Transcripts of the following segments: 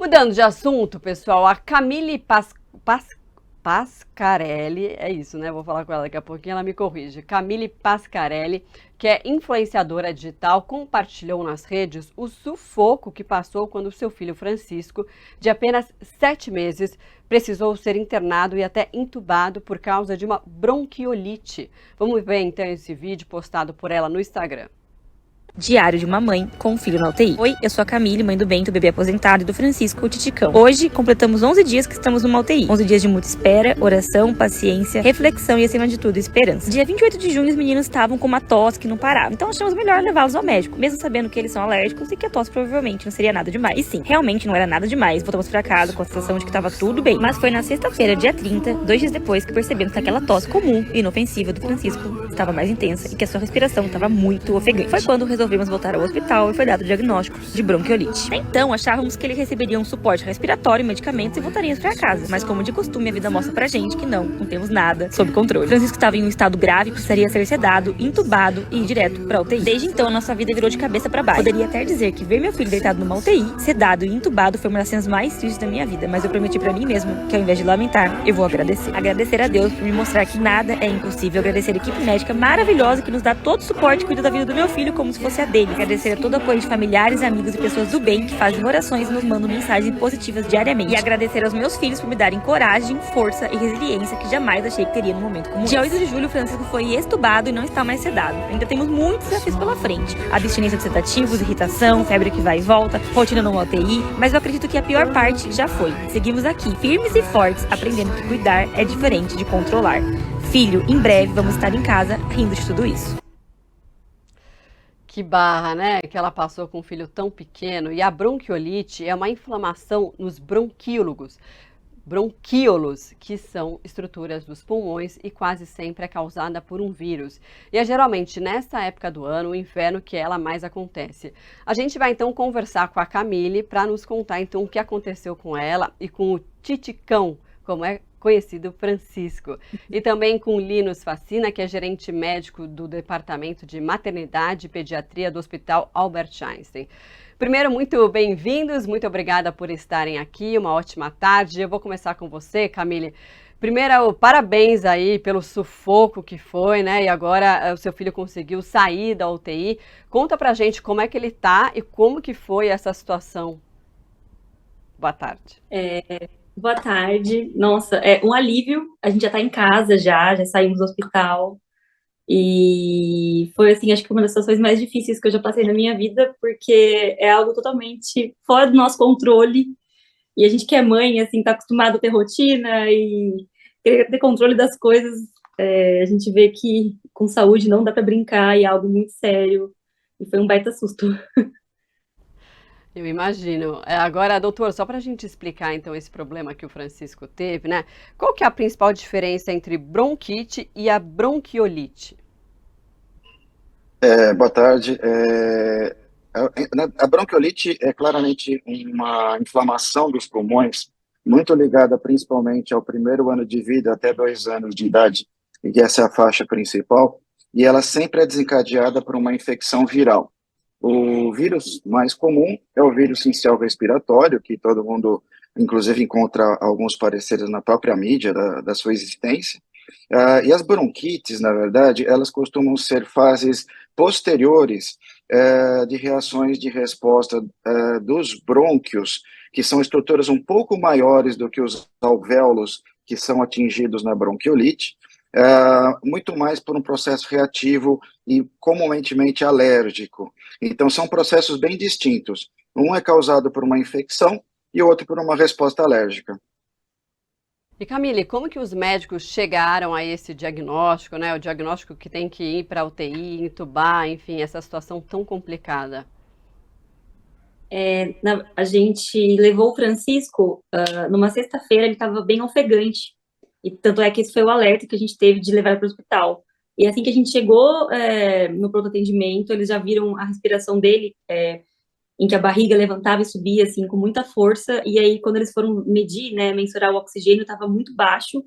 Mudando de assunto, pessoal, a Camille Pascarelli, é isso, né? Vou falar com ela daqui a pouquinho, ela me corrige. Camille Pascarelli, que é influenciadora digital, compartilhou nas redes o sufoco que passou quando seu filho Francisco, de apenas 7 meses, precisou ser internado e até entubado por causa de uma bronquiolite. Vamos ver então esse vídeo postado por ela no Instagram. Diário de uma mãe com um filho na UTI. Oi, eu sou a Camille, mãe do Bento, bebê aposentado, e do Francisco, o Titicão. Hoje, completamos 11 dias que estamos numa UTI. 11 dias de muita espera, oração, paciência, reflexão e, acima de tudo, esperança. Dia 28 de junho, os meninos estavam com uma tosse que não parava. Então, achamos melhor levá-los ao médico, mesmo sabendo que eles são alérgicos e que a tosse provavelmente não seria nada demais. E sim, realmente não era nada demais. Voltamos pra casa com a sensação de que tava tudo bem. Mas foi na sexta-feira, dia 30, 2 dias depois, que percebemos que aquela tosse comum e inofensiva do Francisco estava mais intensa e que a sua respiração estava muito ofegante. Foi quando resolvemos voltar ao hospital e foi dado o diagnóstico de bronquiolite. Então, achávamos que ele receberia um suporte respiratório, medicamentos e voltaríamos para casa. Mas, como de costume, a vida mostra pra gente que não temos nada sob controle. Francisco estava em um estado grave, precisaria ser sedado, entubado e ir direto pra UTI. Desde então, nossa vida virou de cabeça para baixo. Poderia até dizer que ver meu filho deitado numa UTI, sedado e entubado, foi uma das cenas mais tristes da minha vida, mas eu prometi pra mim mesmo que, ao invés de lamentar, eu vou agradecer. Agradecer a Deus por me mostrar que nada é impossível. Agradecer a equipe médica maravilhosa que nos dá todo o suporte e cuida da vida do meu filho como se fosse a dele. Agradecer a todo o apoio de familiares, amigos e pessoas do bem que fazem orações e nos mandam mensagens positivas diariamente. E agradecer aos meus filhos por me darem coragem, força e resiliência que jamais achei que teria num momento como esse. Dia 8 de julho, o Francisco foi estubado e não está mais sedado. Ainda temos muitos desafios pela frente. Abstinência de sedativos, irritação, febre que vai e volta, rotina numa UTI, mas eu acredito que a pior parte já foi. Seguimos aqui, firmes e fortes, aprendendo que cuidar é diferente de controlar. Filho, em breve vamos estar em casa rindo de tudo isso. Que barra, né? Que ela passou com um filho tão pequeno. E a bronquiolite é uma inflamação nos bronquíolos, que são estruturas dos pulmões e quase sempre é causada por um vírus. E é geralmente nessa época do ano, o inverno, que ela mais acontece. A gente vai então conversar com a Camille para nos contar então o que aconteceu com ela e com o Titicão, como é conhecido Francisco. E também com Linus Facina, que é gerente médico do Departamento de Maternidade e Pediatria do Hospital Albert Einstein. Primeiro, muito bem-vindos, muito obrigada por estarem aqui, uma ótima tarde. Eu vou começar com você, Camille. Primeiro, parabéns aí pelo sufoco que foi, né? E agora o seu filho conseguiu sair da UTI. Conta pra gente como é que ele tá e como que foi essa situação. Boa tarde. Boa tarde. Nossa, é um alívio. A gente já tá em casa já saímos do hospital. E foi, assim, acho que uma das situações mais difíceis que eu já passei na minha vida, porque é algo totalmente fora do nosso controle. E a gente que é mãe, assim, tá acostumado a ter rotina e querer ter controle das coisas. A gente vê que com saúde não dá para brincar e é algo muito sério. E foi um baita susto. Eu imagino. Agora, doutor, só para a gente explicar então esse problema que o Francisco teve, né? Qual que é a principal diferença entre bronquite e a bronquiolite? Boa tarde. A bronquiolite é claramente uma inflamação dos pulmões, muito ligada principalmente ao primeiro ano de vida até 2 anos de idade, e essa é a faixa principal, e ela sempre é desencadeada por uma infecção viral. O vírus mais comum é o vírus sincicial respiratório, que todo mundo, inclusive, encontra alguns pareceres na própria mídia da sua existência. E as bronquites, na verdade, elas costumam ser fases posteriores de reações de resposta dos brônquios, que são estruturas um pouco maiores do que os alvéolos que são atingidos na bronquiolite, muito mais por um processo reativo e comumente alérgico. Então, são processos bem distintos. Um é causado por uma infecção e o outro por uma resposta alérgica. E Camille, como que os médicos chegaram a esse diagnóstico, né? O diagnóstico que tem que ir para a UTI, entubar, enfim, essa situação tão complicada? A gente levou o Francisco numa sexta-feira, ele estava bem ofegante. E tanto é que esse foi o alerta que a gente teve de levar para o hospital. E assim que a gente chegou no pronto atendimento, eles já viram a respiração dele, em que a barriga levantava e subia, assim, com muita força, e aí, quando eles foram medir, né, mensurar o oxigênio, estava muito baixo,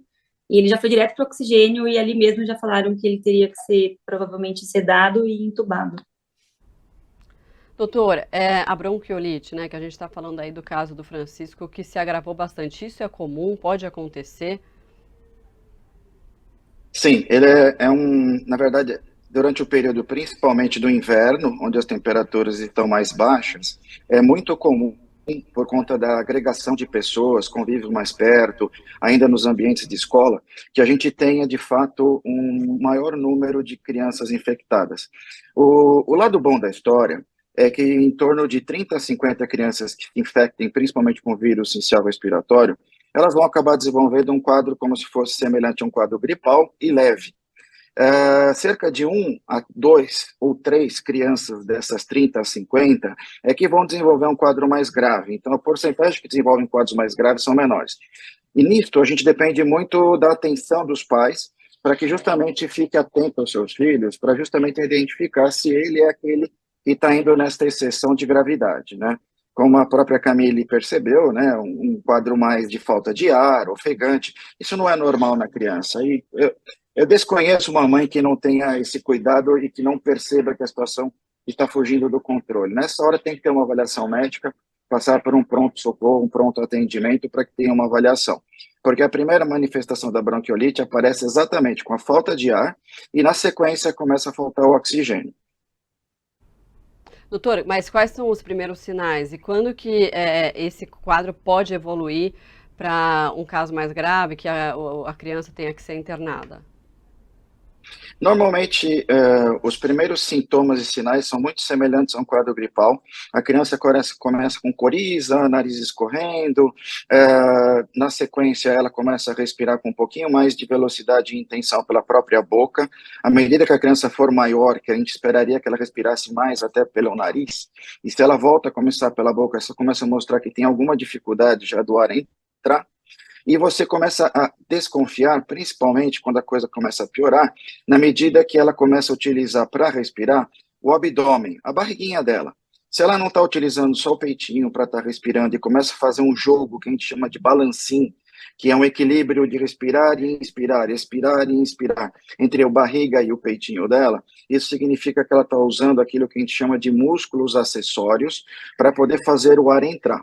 e ele já foi direto para o oxigênio, e ali mesmo já falaram que ele teria que ser, provavelmente, sedado e entubado. Doutor, a bronquiolite, né, que a gente está falando aí do caso do Francisco, que se agravou bastante, isso é comum? Pode acontecer? Sim, ele na verdade, durante o período principalmente do inverno, onde as temperaturas estão mais baixas, é muito comum, por conta da agregação de pessoas, convívio mais perto, ainda nos ambientes de escola, que a gente tenha, de fato, um maior número de crianças infectadas. O lado bom da história é que em torno de 30 a 50 crianças que se infectem, principalmente com vírus sincicial respiratório, elas vão acabar desenvolvendo um quadro como se fosse semelhante a um quadro gripal e leve. Cerca de 1 a 2 ou 3 crianças dessas 30 a 50 é que vão desenvolver um quadro mais grave. Então, a porcentagem que desenvolvem quadros mais graves são menores. E nisto, a gente depende muito da atenção dos pais, para que justamente fique atento aos seus filhos, para justamente identificar se ele é aquele que está indo nesta exceção de gravidade, né? Como a própria Camille percebeu, né, um quadro mais de falta de ar, ofegante, isso não é normal na criança. E eu desconheço uma mãe que não tenha esse cuidado e que não perceba que a situação está fugindo do controle. Nessa hora tem que ter uma avaliação médica, passar por um pronto-socorro, um pronto atendimento para que tenha uma avaliação. Porque a primeira manifestação da bronquiolite aparece exatamente com a falta de ar e, na sequência, começa a faltar o oxigênio. Doutor, mas quais são os primeiros sinais? E quando que esse quadro pode evoluir para um caso mais grave, que a criança tenha que ser internada? Normalmente, os primeiros sintomas e sinais são muito semelhantes a um quadro gripal. A criança começa com coriza, nariz escorrendo, na sequência ela começa a respirar com um pouquinho mais de velocidade e intenção pela própria boca. À medida que a criança for maior, que a gente esperaria que ela respirasse mais até pelo nariz, e se ela volta a começar pela boca, isso começa a mostrar que tem alguma dificuldade já do ar entrar. E você começa a desconfiar, principalmente quando a coisa começa a piorar, na medida que ela começa a utilizar para respirar o abdômen, a barriguinha dela. Se ela não está utilizando só o peitinho para estar respirando e começa a fazer um jogo que a gente chama de balancim, que é um equilíbrio de respirar e inspirar, expirar e inspirar, entre a barriga e o peitinho dela, isso significa que ela está usando aquilo que a gente chama de músculos acessórios para poder fazer o ar entrar.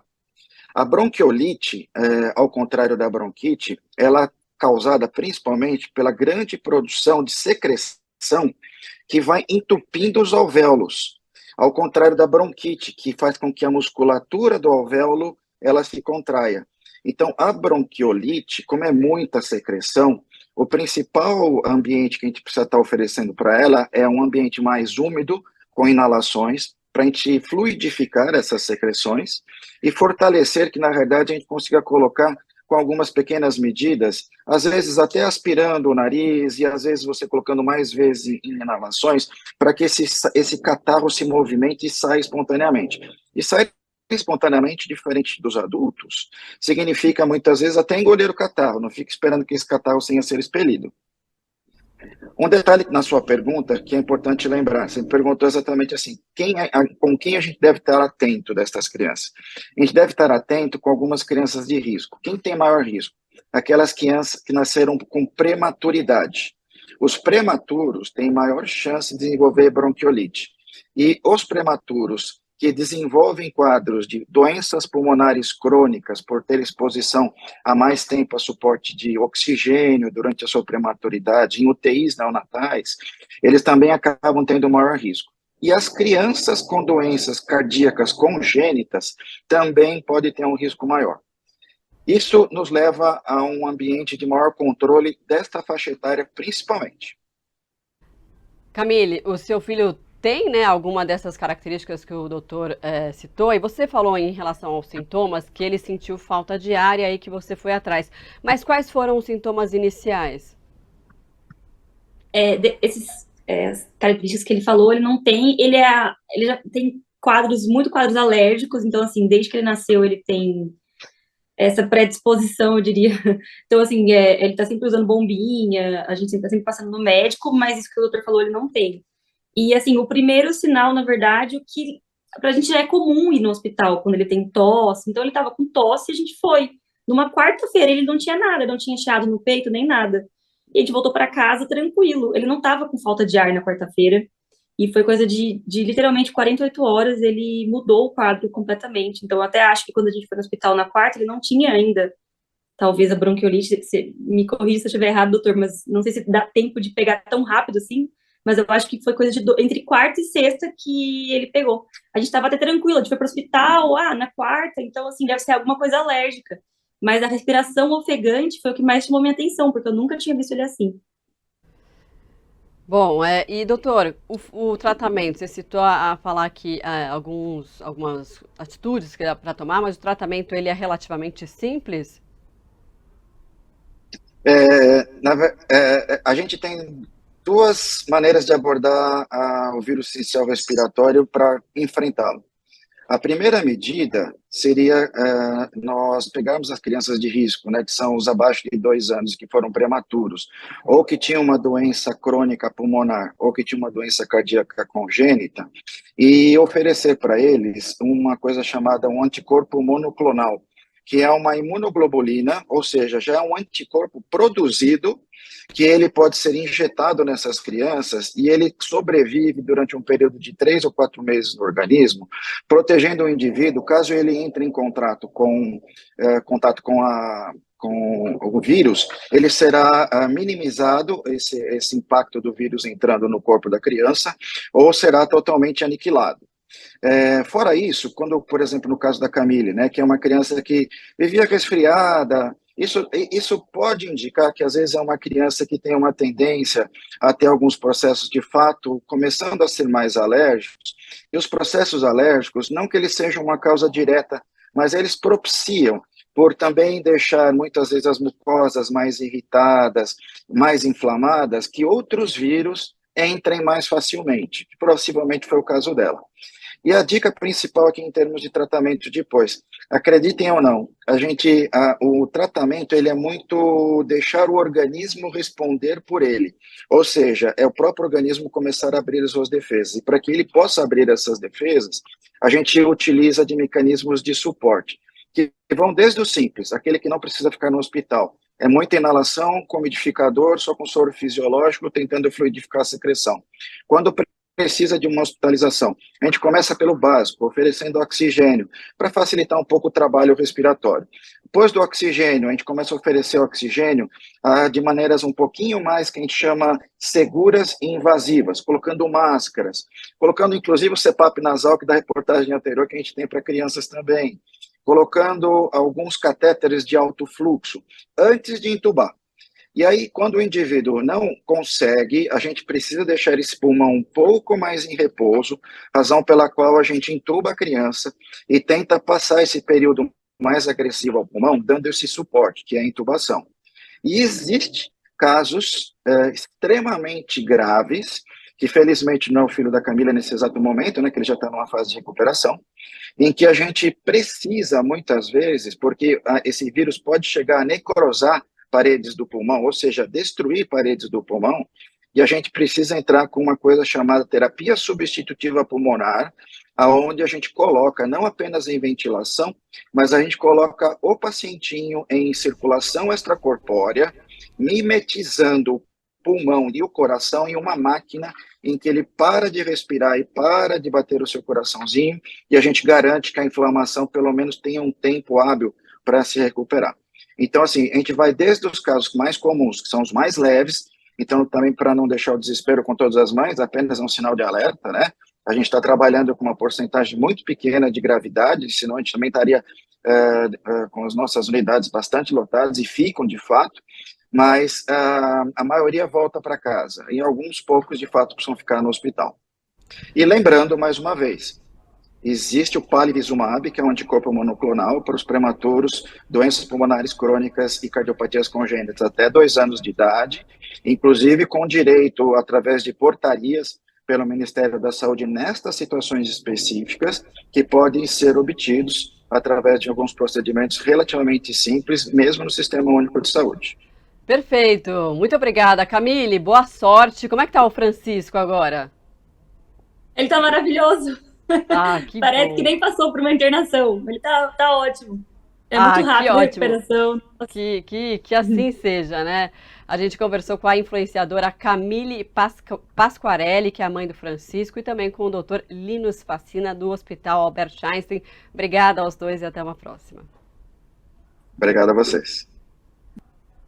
A bronquiolite, ao contrário da bronquite, ela é causada principalmente pela grande produção de secreção que vai entupindo os alvéolos, ao contrário da bronquite, que faz com que a musculatura do alvéolo ela se contraia. Então, a bronquiolite, como é muita secreção, o principal ambiente que a gente precisa estar oferecendo para ela é um ambiente mais úmido, com inalações, para a gente fluidificar essas secreções e fortalecer que, na verdade, a gente consiga colocar com algumas pequenas medidas, às vezes até aspirando o nariz e às vezes você colocando mais vezes em inalações, para que esse catarro se movimente e saia espontaneamente. E sair espontaneamente, diferente dos adultos, significa muitas vezes até engolir o catarro, não fique esperando que esse catarro tenha a ser expelido. Um detalhe na sua pergunta que é importante lembrar, você me perguntou exatamente assim, com quem a gente deve estar atento destas crianças? A gente deve estar atento com algumas crianças de risco. Quem tem maior risco? Aquelas crianças que nasceram com prematuridade. Os prematuros têm maior chance de desenvolver bronquiolite. E os prematuros que desenvolvem quadros de doenças pulmonares crônicas por ter exposição a mais tempo a suporte de oxigênio durante a sua prematuridade, em UTIs neonatais, eles também acabam tendo maior risco. E as crianças com doenças cardíacas congênitas também podem ter um risco maior. Isso nos leva a um ambiente de maior controle desta faixa etária, principalmente. Camille, o seu filho tem, né, alguma dessas características que o doutor citou, e você falou em relação aos sintomas que ele sentiu falta de ar e aí que você foi atrás. Mas quais foram os sintomas iniciais? Esses características que ele falou, ele não tem, ele já tem muitos quadros alérgicos, então assim, desde que ele nasceu ele tem essa predisposição, eu diria. Então assim, ele tá sempre usando bombinha, a gente tá sempre passando no médico, mas isso que o doutor falou ele não tem. E, assim, o primeiro sinal, na verdade, o que pra gente já é comum ir no hospital quando ele tem tosse. Então, ele tava com tosse e a gente foi. Numa quarta-feira, ele não tinha nada, não tinha inchado no peito, nem nada. E a gente voltou para casa tranquilo. Ele não tava com falta de ar na quarta-feira. E foi coisa de literalmente 48 horas, ele mudou o quadro completamente. Então, eu até acho que quando a gente foi no hospital na quarta, ele não tinha ainda, talvez, a bronquiolite. Você me corrija se eu estiver errado, doutor, mas não sei se dá tempo de pegar tão rápido assim. Mas eu acho que foi coisa entre quarta e sexta que ele pegou. A gente estava até tranquilo, a gente foi para o hospital, na quarta, então, assim, deve ser alguma coisa alérgica. Mas a respiração ofegante foi o que mais chamou minha atenção, porque eu nunca tinha visto ele assim. Bom, e doutor, o tratamento, você citou a falar aqui algumas atitudes que dá para tomar, mas o tratamento ele é relativamente simples? A gente tem duas maneiras de abordar o vírus sincicial respiratório para enfrentá-lo. A primeira medida seria nós pegarmos as crianças de risco, né, que são os abaixo de 2 anos, que foram prematuros, ou que tinham uma doença crônica pulmonar, ou que tinham uma doença cardíaca congênita, e oferecer para eles uma coisa chamada um anticorpo monoclonal, que é uma imunoglobulina, ou seja, já é um anticorpo produzido, que ele pode ser injetado nessas crianças e ele sobrevive durante um período de 3 ou 4 meses no organismo, protegendo o indivíduo caso ele entre em contato com o vírus, ele será minimizado, esse impacto do vírus entrando no corpo da criança, ou será totalmente aniquilado. Fora isso, quando, por exemplo, no caso da Camille, né, que é uma criança que vivia resfriada, isso pode indicar que às vezes é uma criança que tem uma tendência a ter alguns processos de fato começando a ser mais alérgicos, e os processos alérgicos, não que eles sejam uma causa direta, mas eles propiciam por também deixar muitas vezes as mucosas mais irritadas, mais inflamadas, que outros vírus entrem mais facilmente, que possivelmente foi o caso dela. E a dica principal aqui em termos de tratamento depois, acreditem ou não, o tratamento ele é muito deixar o organismo responder por ele, ou seja, é o próprio organismo começar a abrir as suas defesas, e para que ele possa abrir essas defesas, a gente utiliza de mecanismos de suporte, que vão desde o simples, aquele que não precisa ficar no hospital, é muita inalação com umidificador, só com soro fisiológico, tentando fluidificar a secreção. Quando precisa de uma hospitalização, a gente começa pelo básico, oferecendo oxigênio, para facilitar um pouco o trabalho respiratório. Depois do oxigênio, a gente começa a oferecer oxigênio de maneiras um pouquinho mais, que a gente chama seguras e invasivas, colocando máscaras, colocando inclusive o CPAP nasal, que da reportagem anterior que a gente tem para crianças também, colocando alguns catéteres de alto fluxo, antes de entubar. E aí, quando o indivíduo não consegue, a gente precisa deixar esse pulmão um pouco mais em repouso, razão pela qual a gente intuba a criança e tenta passar esse período mais agressivo ao pulmão, dando esse suporte, que é a intubação. E existe casos extremamente graves, que felizmente não é o filho da Camila nesse exato momento, né, que ele já está numa fase de recuperação, em que a gente precisa, muitas vezes, porque esse vírus pode chegar a necrosar paredes do pulmão, ou seja, destruir paredes do pulmão, e a gente precisa entrar com uma coisa chamada terapia substitutiva pulmonar, aonde a gente coloca não apenas em ventilação, mas a gente coloca o pacientinho em circulação extracorpórea, mimetizando o pulmão e o coração em uma máquina em que ele para de respirar e para de bater o seu coraçãozinho, e a gente garante que a inflamação pelo menos tenha um tempo hábil para se recuperar. Então, assim, a gente vai desde os casos mais comuns, que são os mais leves, então também para não deixar o desespero com todas as mães, apenas um sinal de alerta, né? A gente está trabalhando com uma porcentagem muito pequena de gravidade, senão a gente também estaria com as nossas unidades bastante lotadas, e ficam de fato, mas a maioria volta para casa, e alguns poucos de fato precisam ficar no hospital. E lembrando, mais uma vez, existe o palivizumab, que é um anticorpo monoclonal para os prematuros, doenças pulmonares crônicas e cardiopatias congênitas até 2 anos de idade, inclusive com direito, através de portarias pelo Ministério da Saúde, nestas situações específicas, que podem ser obtidos através de alguns procedimentos relativamente simples, mesmo no Sistema Único de Saúde. Perfeito, muito obrigada, Camille, boa sorte. Como é que tá o Francisco agora? Ele tá maravilhoso. Ah, que Parece bom. que nem passou por uma internação. Ele tá ótimo. É muito Que rápido a ótimo. recuperação. Que assim seja, né? A gente conversou com a influenciadora Camille Pasquarelli, que é a mãe do Francisco, e também com o Dr. Linus Facina, do Hospital Albert Einstein. Obrigada aos dois e até uma próxima. Obrigado a vocês.